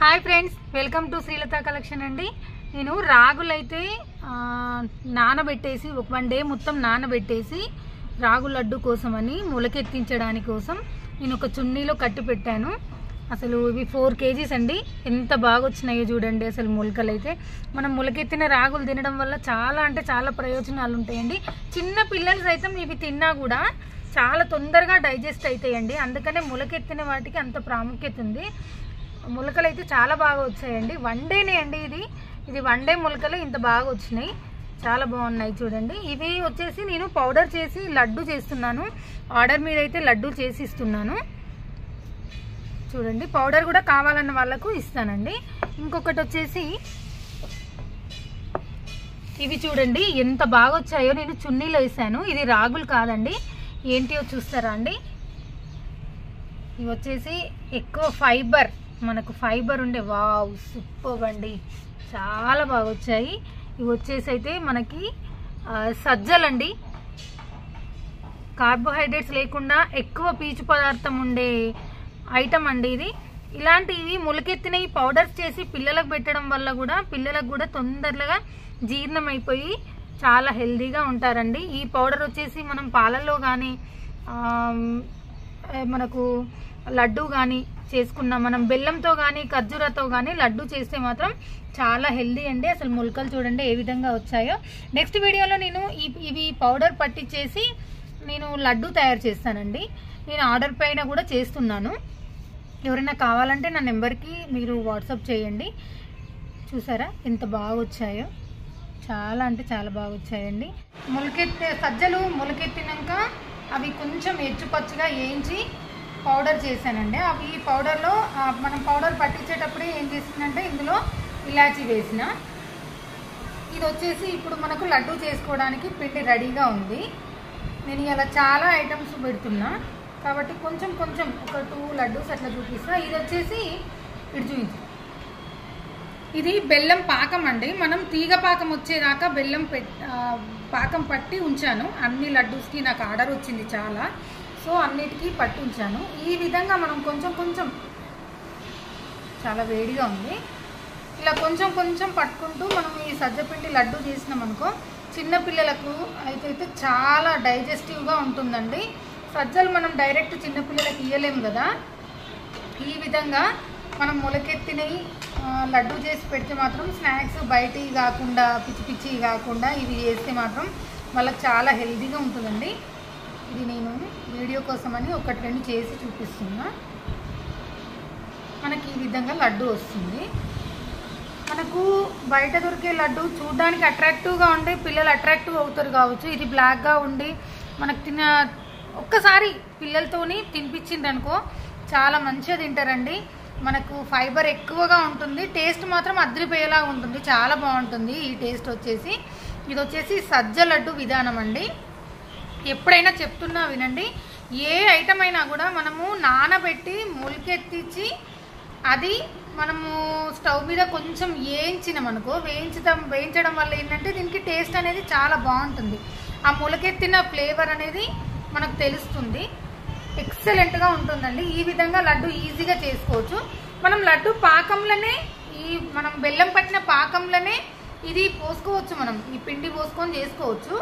Hi friends, welcome to Srilatha collection అండి. నేను రాగులైతే నానబెట్టేసి ఒక 1 డే మొత్తం నానబెట్టేసి రాగు లడ్డు కోసమని మొలకెత్తించడానికి కోసం నేను ఒక చున్నీలో కట్టి పెట్టాను. అసలు ఇవి 4 kgs అండి. ఎంత బాగా వచ్చినాయో చూడండి. అసలు మొలకలైతే మనం మొలకెత్తిన రాగులు తినడం వల్ల చాలా అంటే చాలా ప్రయోజనాలు ఉంటాయండి. చిన్న పిల్లలు సైతం ఇవి తిన్నా కూడా చాలా తొందరగా డైజెస్ట్ అవుతాయండి. అందుకనే మొలకెత్తిన వాటికి అంత ప్రాముఖ్యత ఉంది. మొలకలు అయితే చాలా బాగా వచ్చాయండి. 1 డేనే అండి. ఇది 1 డే మొలకలు ఇంత బాగా వచ్చినాయి. చాలా బాగున్నాయి చూడండి. ఇవి వచ్చేసి నేను పౌడర్ చేసి లడ్డు చేస్తున్నాను. ఆర్డర్ మీద అయితే లడ్డు చేసి ఇస్తున్నాను. చూడండి, పౌడర్ కూడా కావాలన్న వాళ్ళకు ఇస్తానండి. ఇంకొకటి వచ్చేసి ఇవి చూడండి ఎంత బాగా వచ్చాయో. నేను చున్నీలో వేసాను. ఇది రాగులు కాదండి. ఏంటియో చూస్తారా అండి. ఇవి వచ్చేసి ఎక్కువ ఫైబర్, మనకు ఫైబర్ ఉండే. వావ్, సూపర్ అండి, చాలా బాగా వచ్చాయి. ఇవి వచ్చేసి అయితే మనకి సజ్జలండి. కార్బోహైడ్రేట్స్ లేకుండా ఎక్కువ పీచు పదార్థం ఉండే ఐటమ్ అండి ఇది. ఇలాంటివి మొలకెత్తినవి పౌడర్స్ చేసి పిల్లలకు పెట్టడం వల్ల కూడా పిల్లలకు కూడా తొందరగా జీర్ణం అయిపోయి చాలా హెల్దీగా ఉంటారండి. ఈ పౌడర్ వచ్చేసి మనం పాలల్లో కానీ మనకు లడ్డు కానీ చేసుకున్నాం, మనం బెల్లంతో కానీ ఖర్జూరతో కానీ లడ్డు చేస్తే మాత్రం చాలా హెల్దీ అండి. అసలు మొలకలు చూడండి ఏ విధంగా వచ్చాయో. నెక్స్ట్ వీడియోలో నేను ఇవి పౌడర్ పట్టించేసి నేను లడ్డు తయారు చేస్తానండి. నేను ఆర్డర్ పైన కూడా చేస్తున్నాను. ఎవరైనా కావాలంటే నా నెంబర్కి మీరు వాట్సాప్ చేయండి. చూసారా ఎంత బాగా వచ్చాయో. చాలా అంటే చాలా బాగా వచ్చాయండి. సజ్జలు మొలకెత్తినాక అవి కొంచెం ఎచ్చుపచ్చుగా వేయించి పౌడర్ చేశానండి. అవి ఈ పౌడర్లో మనం పౌడర్ పట్టించేటప్పుడే ఏం చేసిందంటే ఇందులో ఇలాచీ వేసిన. ఇది వచ్చేసి ఇప్పుడు మనకు లడ్డు చేసుకోవడానికి పిండి రెడీగా ఉంది. నేను ఇలా చాలా ఐటమ్స్ పెడుతున్నా కాబట్టి కొంచెం కొంచెం ఒక 2 లడ్డూస్ అట్లా చూపిస్తా. ఇది వచ్చేసి ఇటు చూపించు. ఇది బెల్లం పాకం అండి. మనం తీగ పాకం వచ్చేదాకా బెల్లం పాకం పట్టి ఉంచాను. అన్ని లడ్డూస్కి నాకు ఆర్డర్ వచ్చింది చాలా, సో అన్నిటికీ పట్టి ఉంచాను. ఈ విధంగా మనం కొంచెం కొంచెం, చాలా వేడిగా ఉంది, ఇలా కొంచెం కొంచెం పట్టుకుంటూ మనం ఈ సజ్జపిండి లడ్డు చేసినాం అనుకో, చిన్నపిల్లలకు అయితే చాలా డైజెస్టివ్గా ఉంటుందండి. సజ్జలు మనం డైరెక్ట్ చిన్నపిల్లలకు ఇవ్వలేము కదా. ఈ విధంగా మనం మొలకెత్తినవి లడ్డు చేసి పెడితే మాత్రం స్నాక్స్ బయటివి కాకుండా పిచ్చి పిచ్చి కాకుండా ఇవి చేస్తే మాత్రం వాళ్ళకి చాలా హెల్తీగా ఉంటుందండి. ఇది నేను వీడియో కోసమని 1-2 చేసి చూపిస్తున్నా. మనకి ఈ విధంగా లడ్డు వస్తుంది. మనకు బయట దొరికే లడ్డు చూడడానికి అట్రాక్టివ్గా ఉండి పిల్లలు అట్రాక్టివ్ అవుతారు కావచ్చు. ఇది బ్లాక్గా ఉండి మనకు ఒక్కసారి పిల్లలతోని తినిపించింది అనుకో చాలా మంచిగా తింటారండి. మనకు ఫైబర్ ఎక్కువగా ఉంటుంది. టేస్ట్ మాత్రం అద్రిపోయేలా ఉంటుంది. చాలా బాగుంటుంది ఈ టేస్ట్ వచ్చేసి. ఇది వచ్చేసి సజ్జ లడ్డు విధానం అండి. ఎప్పుడైనా చెప్తున్నా వినండి. ఏ ఐటమ్ అయినా కూడా మనము నానబెట్టి మొలకెత్తించి అది మనము స్టవ్ మీద కొంచెం వేయించినామనుకో, వేయించడం వల్ల ఏంటంటే దీనికి టేస్ట్ అనేది చాలా బాగుంటుంది. ఆ మొలకెత్తిన ఫ్లేవర్ అనేది మనకు తెలుస్తుంది. ఎక్సలెంట్గా ఉంటుందండి. ఈ విధంగా లడ్డు ఈజీగా చేసుకోవచ్చు. మనం లడ్డు పాకంలోనే మనం బెల్లం పట్టిన పాకంలోనే ఇది పోసుకోవచ్చు. మనం ఈ పిండి పోసుకొని చేసుకోవచ్చు.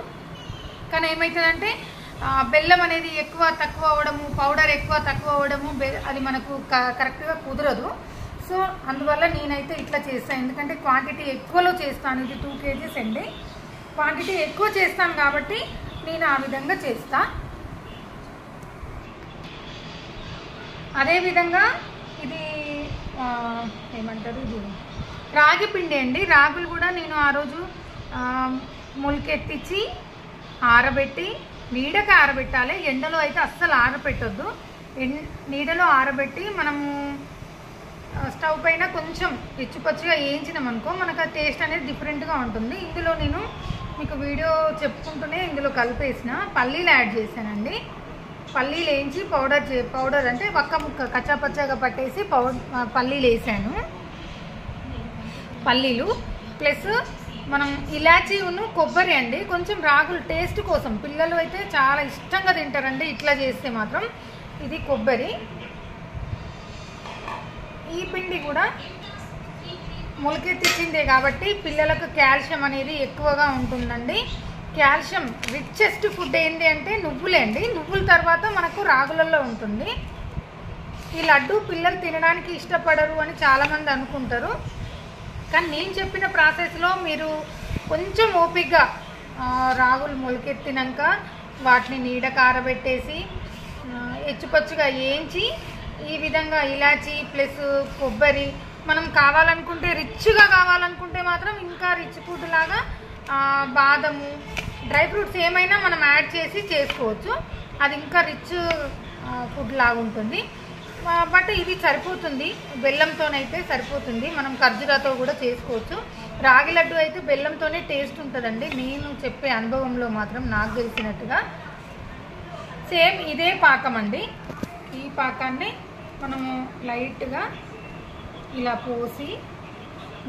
కానీ ఏమవుతుందంటే బెల్లం అనేది ఎక్కువ తక్కువ అవ్వడము, పౌడర్ ఎక్కువ తక్కువ అవ్వడము, అది మనకు కరెక్ట్గా కుదరదు. సో అందువల్ల నేనైతే ఇట్లా చేస్తాను. ఎందుకంటే క్వాంటిటీ ఎక్కువలో చేస్తాను. ఇది 2 kgs అండి. క్వాంటిటీ ఎక్కువ చేస్తాను కాబట్టి నేను ఆ విధంగా చేస్తా. అదేవిధంగా ఇది ఏమంటారు, ఇది రాగి పిండి అండి. రాగులు కూడా నేను ఆ రోజు మొలకెత్తించి ఆరబెట్టి, నీడకి ఆరబెట్టాలి. ఎండలో అయితే అస్సలు ఆరబెట్టొద్దు. నీడలో ఆరబెట్టి మనము స్టవ్ పైన కొంచెం పిచ్చిపచ్చిగా వేయించినాం అనుకో మనకు ఆ టేస్ట్ అనేది డిఫరెంట్గా ఉంటుంది. ఇందులో నేను మీకు వీడియో చెప్పుకుంటూనే ఇందులో కలిపేసిన పల్లీలు యాడ్ చేశానండి. పల్లీలు వేయించి పౌడర్ అంటే ఒక్క ముక్క కచ్చాపచ్చాగా పట్టేసి పల్లీలు వేసాను. పల్లీలు ప్లస్ మనం ఇలాచీను కొబ్బరి అండి. కొంచెం రాగులు టేస్ట్ కోసం పిల్లలు అయితే చాలా ఇష్టంగా తింటారండి ఇట్లా చేస్తే మాత్రం. ఇది కొబ్బరి, ఈ పిండి కూడా మొలకెత్తించిందే కాబట్టి పిల్లలకు కాల్షియం అనేది ఎక్కువగా ఉంటుందండి. కాల్షియం రిచెస్ట్ ఫుడ్ ఏంటి అంటే నువ్వులే అండి. నువ్వుల తర్వాత మనకు రాగులలో ఉంటుంది. ఈ లడ్డు పిల్లలు తినడానికి ఇష్టపడరు అని చాలామంది అనుకుంటారు. కానీ నేను చెప్పిన ప్రాసెస్లో మీరు కొంచెం ఓపికగా రాగులు మొలకెత్తినాక వాటిని నీడ కారబెట్టేసి ఎచ్చుపచ్చుగా వేయించి ఈ విధంగా ఇలాచి ప్లస్ కొబ్బరి మనం కావాలనుకుంటే రిచ్గా కావాలనుకుంటే మాత్రం ఇంకా రిచ్ ఫుడ్ లాగా బాదము డ్రై ఫ్రూట్స్ ఏమైనా మనం యాడ్ చేసి చేసుకోవచ్చు. అది ఇంకా రిచ్ ఫుడ్ లాగా ఉంటుంది. బట్ ఇది సరిపోతుంది, బెల్లంతోనైతే సరిపోతుంది. మనం ఖర్జూరాతో కూడా చేసుకోవచ్చు. రాగి లడ్డు అయితే బెల్లంతోనే టేస్ట్ ఉంటుందండి. నేను చెప్పే అనుభవంలో మాత్రం నాకు తెలిసినట్టుగా. సేమ్ ఇదే పాకం అండి. ఈ పాకాన్ని మనము లైట్గా ఇలా పోసి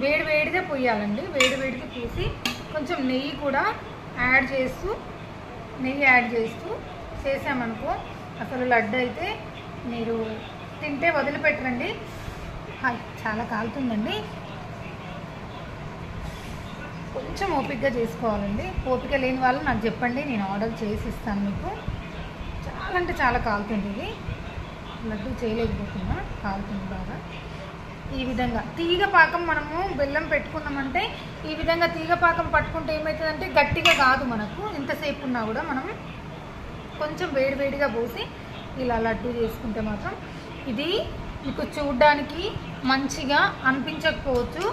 వేడివేడిగా పోయాలండి. వేడివేడిగా పోసి కొంచెం నెయ్యి కూడా యాడ్ చేస్తూ చేసామనుకో అసలు లడ్డు అయితే మీరు తింటే వదిలిపెట్టరండి. చాలా కాలుతుందండి. కొంచెం ఓపికగా చేసుకోవాలండి. ఓపిక లేని వాళ్ళు నాకు చెప్పండి, నేను ఆర్డర్ చేసి ఇస్తాను మీకు. చాలా అంటే చాలా కాలుతుంది. ఇది లడ్డు చేయలేకపోతున్నా, కాలుతుంది బాగా. ఈ విధంగా తీగ పాకం మనము బెల్లం పెట్టుకున్నామంటే ఈ విధంగా తీగ పాకం పట్టుకుంటే ఏమవుతుందంటే గట్టిగా కాదు మనకు. ఎంతసేపు ఉన్నా కూడా మనం కొంచెం వేడివేడిగా పోసి ఇలా లడ్డు చేసుకుంటే మాత్రం ఇది మీకు చూడ్డానికి మంచిగా అనిపించకపోవచ్చు,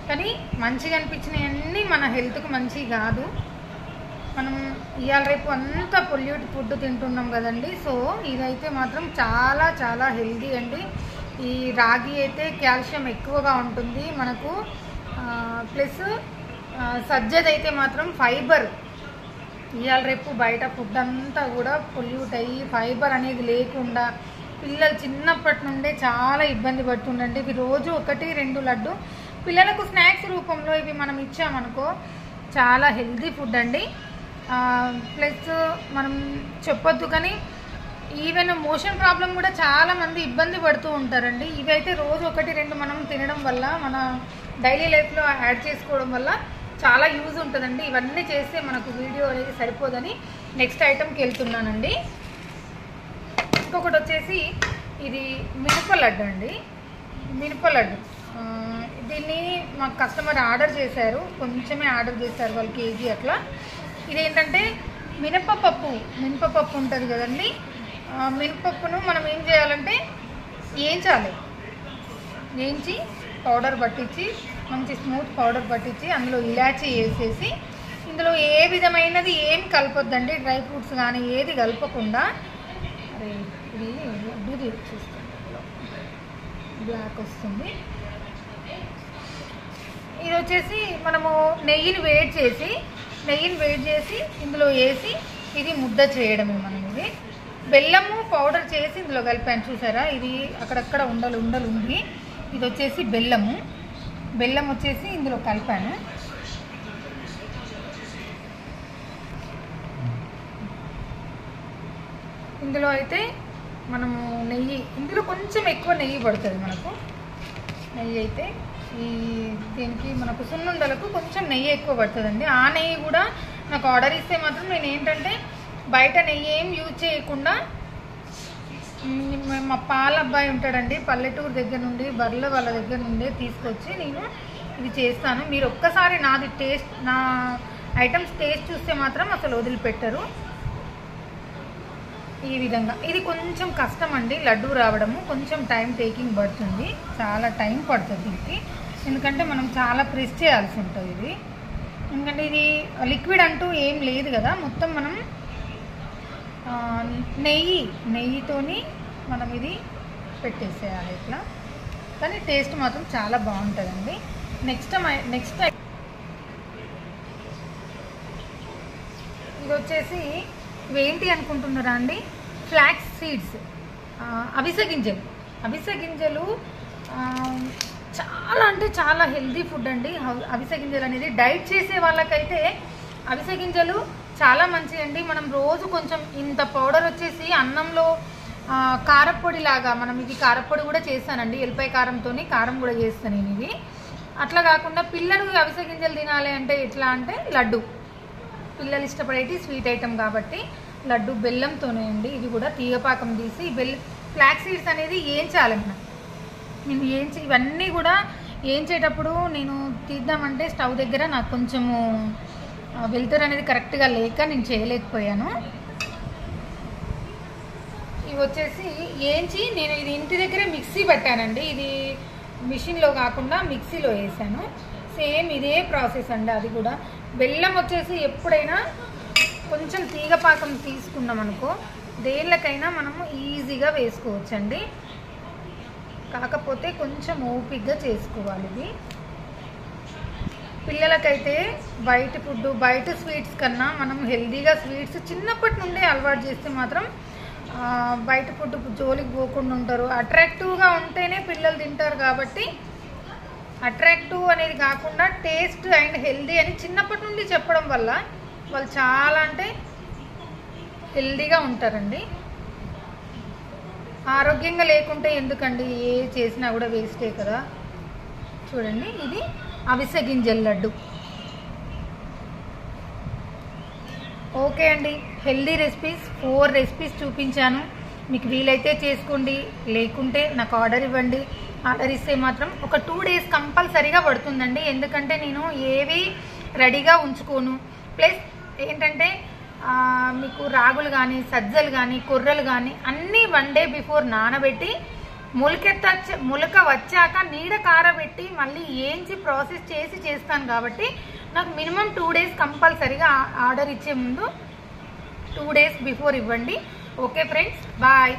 కానీ మంచిగా అనిపించినవన్నీ మన హెల్త్కి మంచివి కాదు. మనం ఇవాళ రేపు అంతా పొల్యూట్ ఫుడ్ తింటున్నాం కదండి. సో ఇదైతే మాత్రం చాలా చాలా హెల్దీ అండి. ఈ రాగి అయితే కాల్షియం ఎక్కువగా ఉంటుంది మనకు. ప్లస్ సజ్జదైతే మాత్రం ఫైబర్. ఇవాళ రేపు బయట ఫుడ్ అంతా కూడా పొల్యూట్ అయ్యి ఫైబర్ అనేది లేకుండా పిల్లలు చిన్నప్పటి నుండే చాలా ఇబ్బంది పడుతుండండి. ఇవి రోజు 1-2 లడ్డు పిల్లలకు స్నాక్స్ రూపంలో ఇవి మనం ఇచ్చామనుకో చాలా హెల్దీ ఫుడ్ అండి. ప్లస్ మనం చెప్పొద్దు కానీ ఈవెన్ మోషన్ ప్రాబ్లం కూడా చాలామంది ఇబ్బంది పడుతూ ఉంటారండి. ఇవైతే రోజు 1-2 మనం తినడం వల్ల మన డైలీ లైఫ్లో యాడ్ చేసుకోవడం వల్ల చాలా యూజ్ ఉంటుందండి. ఇవన్నీ చేస్తే మనకు వీడియో అనేది సరిపోదని నెక్స్ట్ ఐటెంకి వెళ్తున్నానండి. ఇంకొకటి వచ్చేసి ఇది మినప లడ్డు అండి. మినప లడ్డు దీన్ని మాకు కస్టమర్ ఆర్డర్ చేశారు, కొంచెమే ఆర్డర్ చేశారు వాళ్ళు, కేజీ అట్లా. ఇదేంటంటే మినపప్పు ఉంటుంది కదండి. మినపప్పును మనం ఏం చేయాలంటే వేయించి పౌడర్ పట్టించి మంచి స్మూత్ పౌడర్ పట్టించి అందులో ఇలాచీ వేసేసి ఇందులో ఏ విధమైనది ఏం కలపొద్దండి. డ్రై ఫ్రూట్స్ కానీ ఏది కలపకుండా. అరే ఇది చూస్తుంది బ్లాక్ వస్తుంది. ఇది వచ్చేసి మనము నెయ్యిని వేడి చేసి ఇందులో వేసి ఇది ముద్ద చేయడమే మనం. ఇది బెల్లము పౌడర్ చేసి ఇందులో కలిపాను చూసారా. ఇది అక్కడక్కడ ఉండలు ఉంది. ఇది వచ్చేసి బెల్లం వచ్చేసి ఇందులో కలిపాను. ఇందులో అయితే మనము నెయ్యి, ఇందులో కొంచెం ఎక్కువ నెయ్యి పడుతుంది మనకు. నెయ్యి అయితే దీనికి మనకు సున్నుండలకు కొంచెం నెయ్యి ఎక్కువ పడుతుందండి. ఆ నెయ్యి కూడా నాకు ఆర్డర్ ఇస్తే మాత్రం నేను ఏంటంటే బయట నెయ్యి ఏం యూజ్ చేయకుండా మా పాల అబ్బాయి ఉంటాడండి పల్లెటూరు దగ్గర నుండి, బర్రెల వాళ్ళ దగ్గర నుండి తీసుకొచ్చి నేను ఇది చేస్తాను. మీరు ఒక్కసారి నా ఐటమ్స్ టేస్ట్ చూస్తే మాత్రం అసలు వదిలిపెట్టరు. ఈ విధంగా ఇది కొంచెం కష్టం అండి లడ్డు రావడము, కొంచెం టైం టేకింగ్ పడుతుంది, చాలా టైం పడుతుంది దీనికి. ఎందుకంటే మనం చాలా ప్రెస్ చేయాల్సి ఉంటుంది ఇది. ఎందుకంటే ఇది లిక్విడ్ అంటూ ఏం లేదు కదా, మొత్తం మనం నెయ్యితోని మనం ఇది పెట్టేసేయాలి ఇట్లా. కానీ టేస్ట్ మాత్రం చాలా బాగుంటుందండి. నెక్స్ట్ ఇది వచ్చేసి ఇవేంటి అనుకుంటున్నారా అండి, ఫ్లాక్స్ సీడ్స్, అవిసె గింజలు చాలా అంటే చాలా హెల్దీ ఫుడ్ అండి. అవిసె గింజలు అనేది డైట్ చేసే వాళ్ళకైతే అవిసె గింజలు చాలా మంచిదండి. మనం రోజు కొంచెం ఇంత పౌడర్ వచ్చేసి అన్నంలో కారపొడి లాగా మనం ఇది కారపొడి కూడా చేస్తానండి, ఎల్లిపాయ కారంతో కారం కూడా చేస్తాను నేను ఇది. అట్లా కాకుండా పిల్లలు అవిసె గింజలు తినాలి అంటే ఎట్లా అంటే లడ్డు, పిల్లలు ఇష్టపడేటి స్వీట్ ఐటమ్ కాబట్టి లడ్డు బెల్లంతోనే అండి. ఇది కూడా తీగపాకం తీసి ఫ్లాక్స్ సీడ్స్ అనేది ఏంచాలి మనం. నేను ఇవన్నీ కూడా ఏంచేటప్పుడు నేను తీద్దామంటే స్టవ్ దగ్గర నాకు కొంచెము వెలుతురు అనేది కరెక్ట్గా లేక నేను చేయలేకపోయాను. ఇవి వచ్చేసి ఏంచి నేను ఇది ఇంటి దగ్గరే మిక్సీ పెట్టానండి, ఇది మిషన్లో కాకుండా మిక్సీలో వేసాను. సేమ్ ఇదే ప్రాసెస్ అండి. అది కూడా బెల్లం వచ్చేసి ఎప్పుడైనా కొంచెం తీగపాకం తీసుకున్నాం అనుకో దేనికైనా మనము ఈజీగా వేసుకోవచ్చండి, కాకపోతే కొంచెం ఓపికగా చేసుకోవాలి. ఇది పిల్లలకైతే బయట ఫుడ్ బయట స్వీట్స్ కన్నా మనం హెల్దీగా స్వీట్స్ చిన్నప్పటి నుండే అలవాటు చేస్తే మాత్రం బయట ఫుడ్ జోలికి పోకుండా ఉంటారు. అట్రాక్టివ్గా ఉంటేనే పిల్లలు తింటారు కాబట్టి అట్రాక్టివ్ అనేది కాకుండా టేస్ట్ అండ్ హెల్దీ అని చిన్నప్పటి నుండి చెప్పడం వల్ల వాళ్ళు చాలా అంటే హెల్దీగా ఉంటారండి. ఆరోగ్యంగా లేకుంటే ఎందుకండి, ఏ చేసినా కూడా వేస్టే కదా. చూడండి ఇది అవిసె గింజల లడ్డు. ఓకే అండి, హెల్దీ రెసిపీస్ 4 రెసిపీస్ చూపించాను. మీకు వీలైతే చేసుకోండి, లేకుంటే నాకు ఆర్డర్ ఇవ్వండి. ఆర్డర్ ఇస్తే మాత్రం ఒక 2 డేస్ కంపల్సరీగా పడుతుందండి, ఎందుకంటే నేను ఏవి రెడీగా ఉంచుకోను. ప్లస్ ఏంటంటే మీకు రాగులు కానీ సజ్జలు కానీ కొర్రలు కానీ అన్నీ 1 డే బిఫోర్ నానబెట్టి మొలక వచ్చాక నీడ కారబెట్టి మళ్ళీ ఏంచి ప్రాసెస్ చేసి చేస్తాను కాబట్టి నాకు మినిమం 2 డేస్ కంపల్సరీగా ఆర్డర్ ఇచ్చే ముందు 2 డేస్ బిఫోర్ ఇవ్వండి. Okay friends, bye.